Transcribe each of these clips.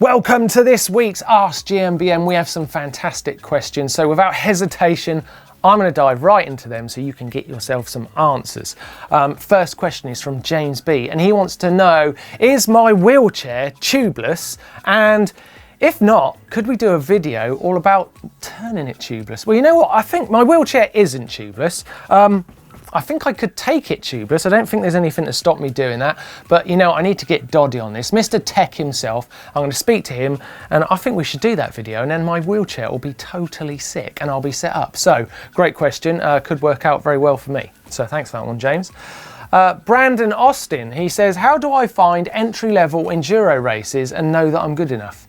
Welcome to this week's Ask GMBN. We have some fantastic questions, so without hesitation, I'm going to dive right into them so you can get yourself some answers. First question is from James B, and he wants to know, is my wheelchair tubeless? And if not, could we do a video all about turning it tubeless? Well, you know what? I think my wheelchair isn't tubeless. I think I could take it tubeless. I don't think there's anything to stop me doing that. But you know, I need to get Doddy on this. Mr. Tech himself, I'm going to speak to him and I think we should do that video, and then my wheelchair will be totally sick and I'll be set up. So, great question. Could work out very well for me. So thanks for that one, James. Brandon Austin, he says, how do I find entry-level enduro races and know that I'm good enough?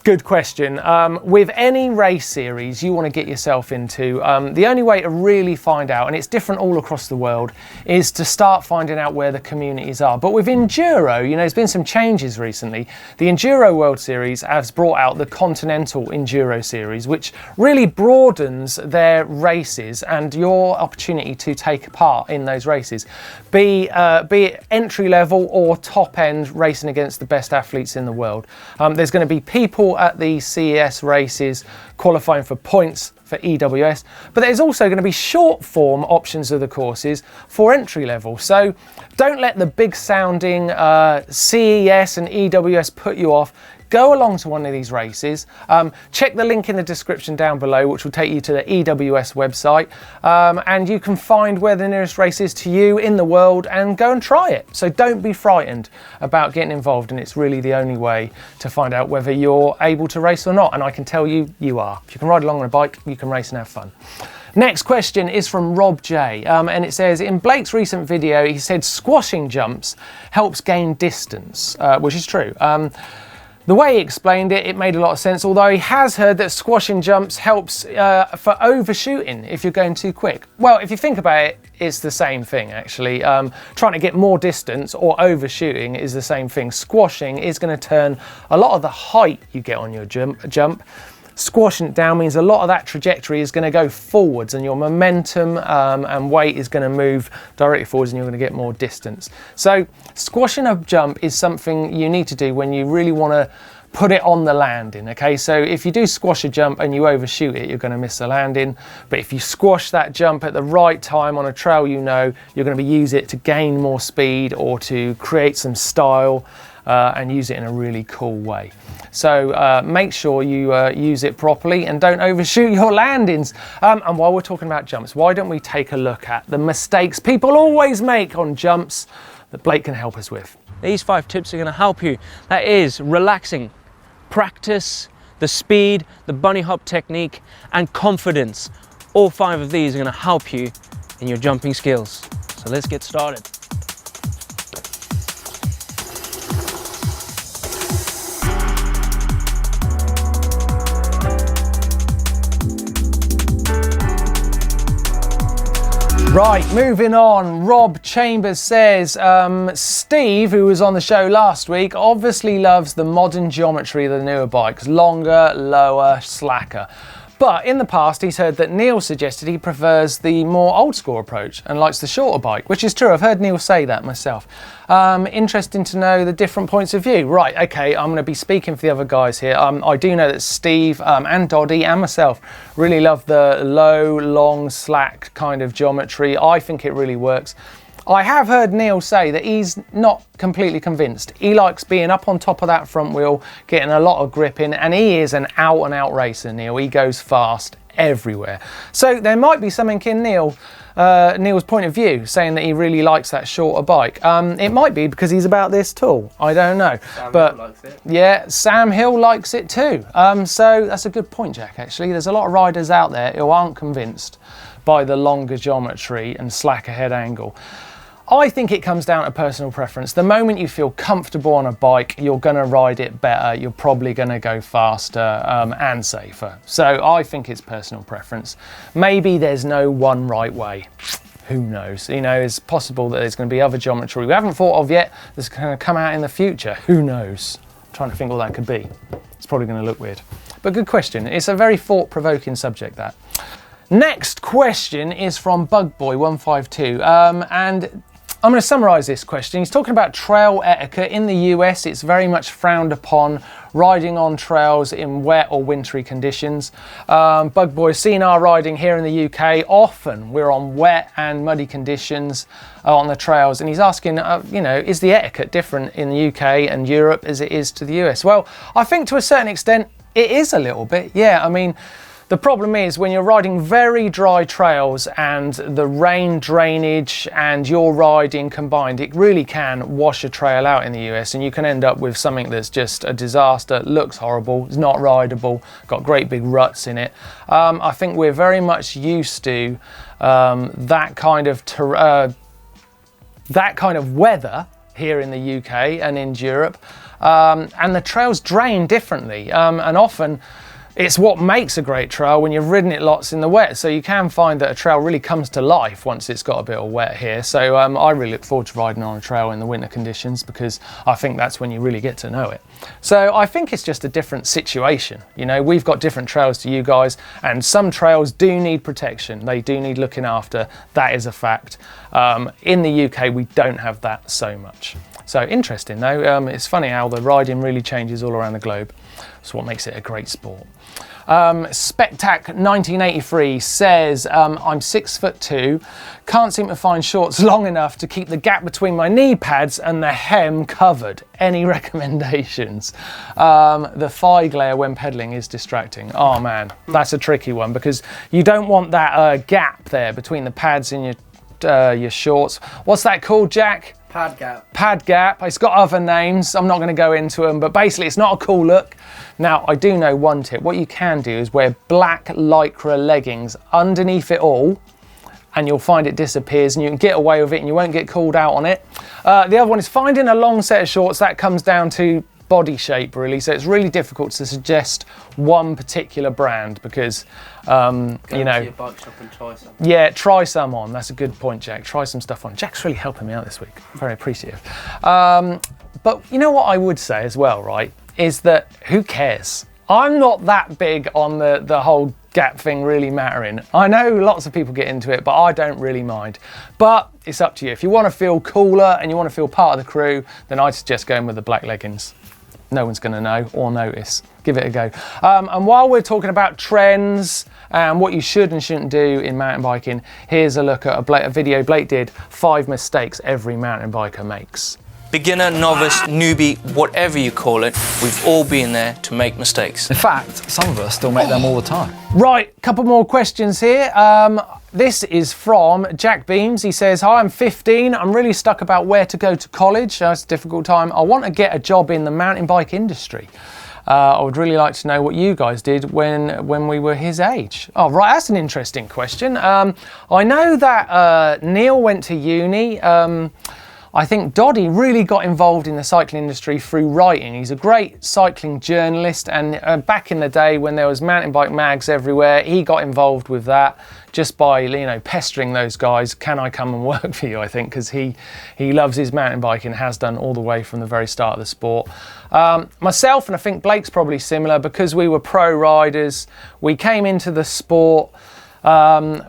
Good question. With any race series you want to get yourself into, the only way to really find out, and it's different all across the world, is to start finding out where the communities are. But with Enduro, you know, there's been some changes recently. The Enduro World Series has brought out the Continental Enduro Series, which really broadens their races and your opportunity to take part in those races. Be it entry level or top end, racing against the best athletes in the world. There's going to be people at the CES races qualifying for points for EWS, but there's also going to be short form options of the courses for entry level. So don't let the big sounding CES and EWS put you off. Go along to one of these races. Check the link in the description down below, which will take you to the EWS website, and you can find where the nearest race is to you in the world and go and try it. So don't be frightened about getting involved, and it's really the only way to find out whether you're able to race or not. And I can tell you, you are. If you can ride along on a bike, you can race and have fun. Next question is from Rob J, and it says, in Blake's recent video, he said squashing jumps helps gain distance, which is true. The way he explained it, it made a lot of sense, although he has heard that squashing jumps helps for overshooting if you're going too quick. Well, if you think about it, it's the same thing actually. Trying to get more distance or overshooting is the same thing. Squashing is going to turn a lot of the height you get on your jump. Squashing it down means a lot of that trajectory is going to go forwards, and your momentum and weight is going to move directly forwards, and you're going to get more distance. So squashing a jump is something you need to do when you really want to put it on the landing, okay? So if you do squash a jump and you overshoot it, you're going to miss the landing. But if you squash that jump at the right time on a trail, you know you're going to use it to gain more speed or to create some style and use it in a really cool way. So make sure you use it properly and don't overshoot your landings. And while we're talking about jumps, why don't we take a look at the mistakes people always make on jumps that Blake can help us with. These 5 tips are going to help you. That is relaxing, practice, the speed, the bunny hop technique, and confidence. All 5 of these are going to help you in your jumping skills. So let's get started. Right, moving on. Rob Chambers says, Steve, who was on the show last week, obviously loves the modern geometry of the newer bikes, longer, lower, slacker. But in the past, he's heard that Neil suggested he prefers the more old school approach and likes the shorter bike, which is true. I've heard Neil say that myself. Interesting to know the different points of view. Right, okay, I'm going to be speaking for the other guys here. I do know that Steve and Doddy and myself really love the low, long, slack kind of geometry. I think it really works. I have heard Neil say that he's not completely convinced. He likes being up on top of that front wheel, getting a lot of grip in, and he is an out-and-out racer, Neil. He goes fast everywhere. So there might be something in Neil's point of view, saying that he really likes that shorter bike. It might be because he's about this tall. I don't know. Sam Hill likes it. Yeah, Sam Hill likes it too. So that's a good point, Jack, actually. There's a lot of riders out there who aren't convinced by the longer geometry and slacker head angle. I think it comes down to personal preference. The moment you feel comfortable on a bike, you're going to ride it better. You're probably going to go faster and safer. So I think it's personal preference. Maybe there's no one right way. Who knows? You know, it's possible that there's going to be other geometry we haven't thought of yet that's going to come out in the future. Who knows? I'm trying to think what that could be. It's probably going to look weird. But good question. It's a very thought-provoking subject, that. Next question is from Bugboy152, and I'm going to summarise this question. He's talking about trail etiquette. In the US, it's very much frowned upon riding on trails in wet or wintry conditions. Bug Boy, seen our riding here in the UK. Often we're on wet and muddy conditions on the trails. And he's asking, you know, is the etiquette different in the UK and Europe as it is to the US? Well, I think to a certain extent, it is a little bit. Yeah, I mean, the problem is when you're riding very dry trails and the rain drainage and your riding combined, it really can wash a trail out in the US, and you can end up with something that's just a disaster, looks horrible, is not rideable, got great big ruts in it. I think we're very much used to that kind of weather here in the UK and in Europe, and the trails drain differently, and often it's what makes a great trail when you've ridden it lots in the wet. So you can find that a trail really comes to life once it's got a bit of wet here. So I really look forward to riding on a trail in the winter conditions, because I think that's when you really get to know it. So I think it's just a different situation. You know, we've got different trails to you guys, and some trails do need protection. They do need looking after. That is a fact. In the UK, we don't have that so much. So interesting though, it's funny how the riding really changes all around the globe. That's what makes it a great sport. Spectac 1983 says, I'm 6'2", can't seem to find shorts long enough to keep the gap between my knee pads and the hem covered. Any recommendations? The thigh glare when pedaling is distracting. Oh man, that's a tricky one, because you don't want that gap there between the pads and your shorts. What's that called, Jack? Pad gap. Pad gap. It's got other names. I'm not going to go into them, but basically it's not a cool look. Now, I do know one tip. What you can do is wear black lycra leggings underneath it all, and you'll find it disappears, and you can get away with it and you won't get called out on it. The other one is finding a long set of shorts. That comes down to body shape really, so it's really difficult to suggest one particular brand, because you know, to your bike shop and try some. Yeah, try some on. That's a good point, Jack. Try some stuff on. Jack's really helping me out this week. Very appreciative. But you know what I would say as well, right, is that who cares? I'm not that big on the whole gap thing really mattering. I know lots of people get into it, but I don't really mind. But it's up to you. If you want to feel cooler and you want to feel part of the crew, then I'd suggest going with the black leggings. No one's going to know or notice. Give it a go. And while we're talking about trends and what you should and shouldn't do in mountain biking, here's a look at a video Blake did, 5 mistakes every mountain biker makes. Beginner, novice, newbie, whatever you call it, we've all been there to make mistakes. In fact, some of us still make them all the time. Right, couple more questions here. This is from Jack Beams. He says, hi, I'm 15. I'm really stuck about where to go to college. It's a difficult time. I want to get a job in the mountain bike industry. I would really like to know what you guys did when we were his age. Oh, right, that's an interesting question. I know that Neil went to uni. I think Doddy really got involved in the cycling industry through writing. He's a great cycling journalist, and back in the day when there was mountain bike mags everywhere, he got involved with that just by, you know, pestering those guys. Can I come and work for you? I think because he loves his mountain biking, has done all the way from the very start of the sport. Myself, and I think Blake's probably similar, because we were pro riders, we came into the sport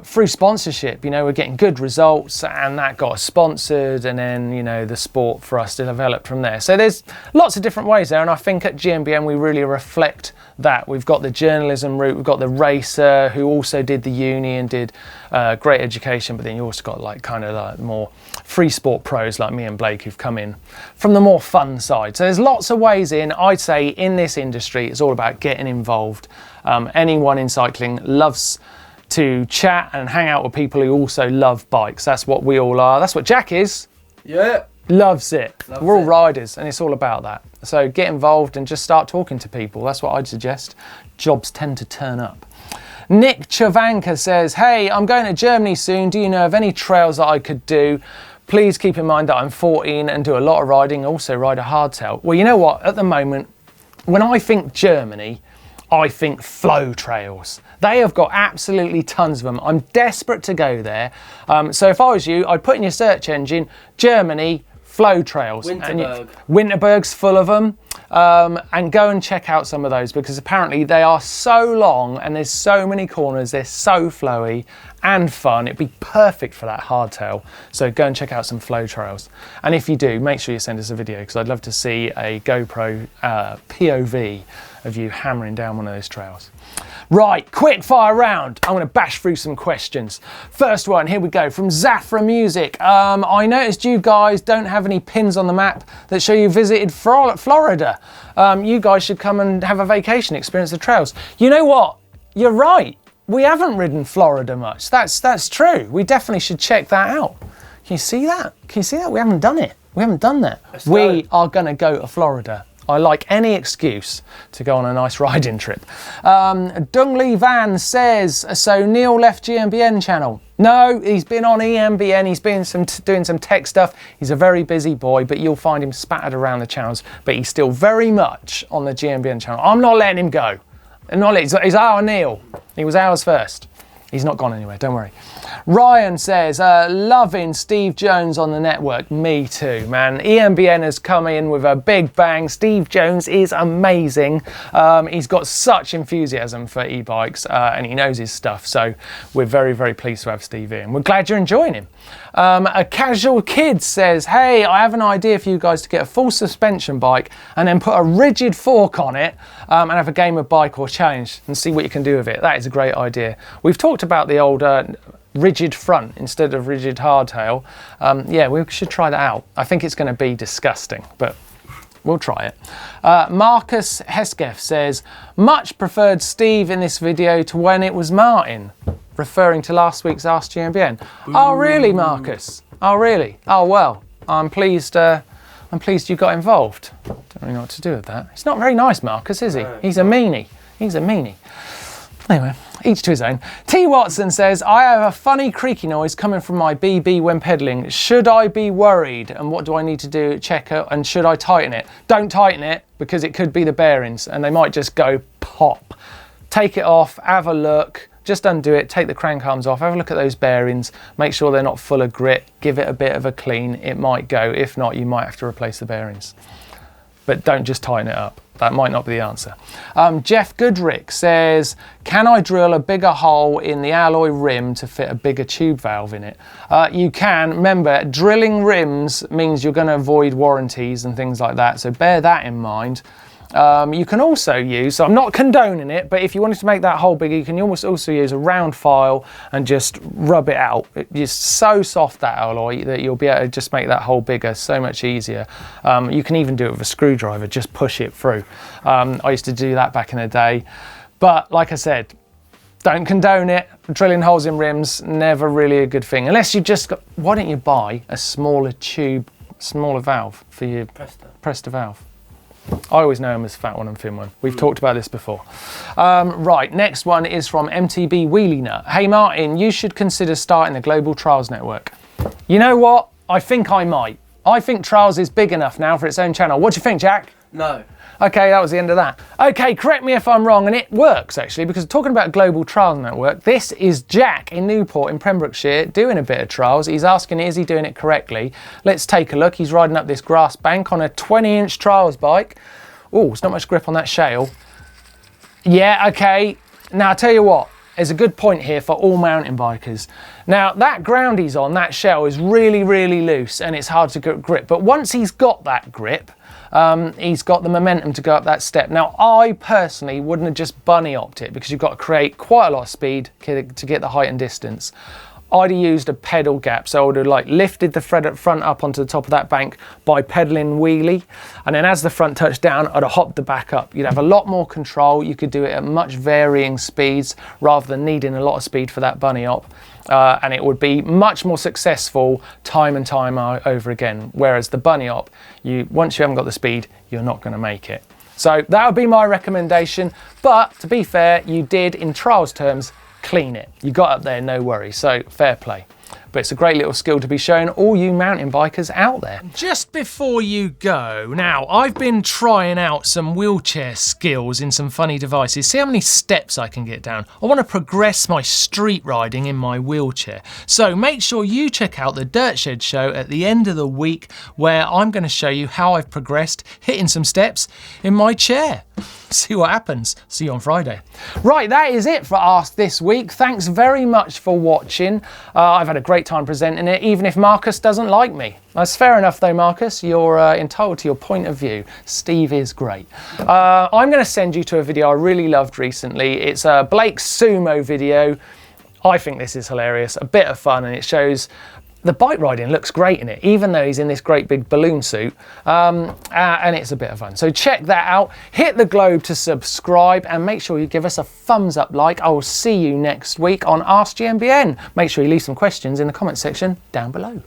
through sponsorship. You know, we're getting good results, and that got us sponsored, and then, you know, the sport for us developed from there. So there's lots of different ways there, and I think at GMBN we really reflect that. We've got the journalism route, we've got the racer who also did the uni and did great education, but then you also got like kind of like more free sport pros like me and Blake who've come in from the more fun side. So there's lots of ways in. I'd say in this industry it's all about getting involved. Anyone in cycling loves to chat and hang out with people who also love bikes. That's what we all are. That's what Jack is. Yeah. Loves it. We're all riders, and it's all about that. So get involved and just start talking to people. That's what I'd suggest. Jobs tend to turn up. Nick Chavanka says, hey, I'm going to Germany soon. Do you know of any trails that I could do? Please keep in mind that I'm 14 and do a lot of riding, also ride a hardtail. Well, you know what? At the moment, when I think Germany, I think flow trails. They have got absolutely tons of them. I'm desperate to go there. So if I was you, I'd put in your search engine, Germany, flow trails. Winterberg. Winterberg's full of them. And go and check out some of those, because apparently they are so long and there's so many corners, they're so flowy and fun. It'd be perfect for that hardtail. So go and check out some flow trails. And if you do, make sure you send us a video, because I'd love to see a GoPro POV of you hammering down one of those trails. Right, quick fire round. I'm going to bash through some questions. First one, here we go, from Zafra Music. I noticed you guys don't have any pins on the map that show you visited Florida. You guys should come and have a vacation, experience the trails. You know what? You're right. We haven't ridden Florida much. That's true. We definitely should check that out. Can you see that? Can you see that? We haven't done it. We haven't done that. We are going to go to Florida. I like any excuse to go on a nice riding trip. Dungley Van says, so Neil left GMBN channel. No, he's been on EMBN, he's been doing some tech stuff. He's a very busy boy, but you'll find him spattered around the channels, but he's still very much on the GMBN channel. I'm not letting him go. He's our Neil. He was ours first. He's not gone anywhere, don't worry. Ryan says, loving Steve Jones on the network. Me too, man. EMBN has come in with a big bang. Steve Jones is amazing. He's got such enthusiasm for e-bikes and he knows his stuff. So we're very, very pleased to have Steve in. We're glad you're enjoying him. A Casual Kid says, hey, I have an idea for you guys to get a full suspension bike and then put a rigid fork on it and have a game of bike or challenge and see what you can do with it. That is a great idea. We've talked about the old rigid front instead of rigid hardtail. Yeah, we should try that out. I think it's going to be disgusting, but we'll try it. Marcus Hesketh says, much preferred Steve in this video to when it was Martyn, referring to last week's Ask GMBN. Oh, really, Marcus? Oh, really? Oh, well, I'm pleased you got involved. Don't really know what to do with that. It's not very nice, Marcus, is he? He's a meanie. He's a meanie. Anyway, each to his own. T. Watson says, I have a funny creaky noise coming from my BB when pedalling. Should I be worried? And what do I need to do? Check it, and should I tighten it? Don't tighten it, because it could be the bearings and they might just go pop. Take it off, have a look, just undo it, take the crank arms off, have a look at those bearings, make sure they're not full of grit, give it a bit of a clean, it might go. If not, you might have to replace the bearings. But don't just tighten it up. That might not be the answer. Jeff Goodrick says, can I drill a bigger hole in the alloy rim to fit a bigger tube valve in it? You can. Remember, drilling rims means you're going to avoid warranties and things like that, so bear that in mind. You can also use, so I'm not condoning it, but if you wanted to make that hole bigger, you can almost also use a round file and just rub it out. It's so soft, that alloy, that you'll be able to just make that hole bigger, so much easier. You can even do it with a screwdriver, just push it through. I used to do that back in the day, but like I said, don't condone it. Drilling holes in rims, never really a good thing. Unless you just got, why don't you buy a smaller tube, smaller valve for your Presta valve? I always know them as fat one and thin one. We've talked about this before. Right, next one is from MTB Wheelie Nut. Hey Martyn, you should consider starting a global trials network. You know what? I think I might. I think trials is big enough now for its own channel. What do you think, Jack? No. Okay, that was the end of that. Okay, correct me if I'm wrong, and it works actually, because talking about global trials network, this is Jack in Newport in Pembrokeshire doing a bit of trials. He's asking, is he doing it correctly? Let's take a look. He's riding up this grass bank on a 20-inch trials bike. Oh, there's not much grip on that shale. Yeah, okay. Now, I'll tell you what, there's a good point here for all mountain bikers. Now, that ground he's on, that shell, is really, really loose and it's hard to get grip. But once he's got that grip, he's got the momentum to go up that step. Now, I personally wouldn't have just bunny-hopped it because you've got to create quite a lot of speed to get the height and distance. I'd have used a pedal gap, so I would have like lifted the front up onto the top of that bank by pedaling wheelie, and then as the front touched down, I'd have hopped the back up. You'd have a lot more control. You could do it at much varying speeds rather than needing a lot of speed for that bunny hop. And it would be much more successful time and time over again. Whereas the bunny hop, once you haven't got the speed, you're not going to make it. So that would be my recommendation. But to be fair, you did, in trials terms, clean it. You got up there, no worries. So fair play. but it's a great little skill to be showing all you mountain bikers out there. Just before you go, now I've been trying out some wheelchair skills in some funny devices. See how many steps I can get down. I want to progress my street riding in my wheelchair. So make sure you check out the Dirt Shed show at the end of the week, where I'm going to show you how I've progressed hitting some steps in my chair. See what happens. See you on Friday. Right, that is it for Ask this week. Thanks very much for watching. I've had a great time presenting it, even if Marcus doesn't like me. That's fair enough though, Marcus. You're entitled to your point of view. Steve is great. I'm going to send you to a video I really loved recently. It's a Blake's sumo video. I think this is hilarious, a bit of fun, and it shows the bike riding looks great in it, even though he's in this great big balloon suit, and it's a bit of fun. So check that out, hit the globe to subscribe, and make sure you give us a thumbs up like. I will see you next week on Ask GMBN. Make sure you leave some questions in the comment section down below.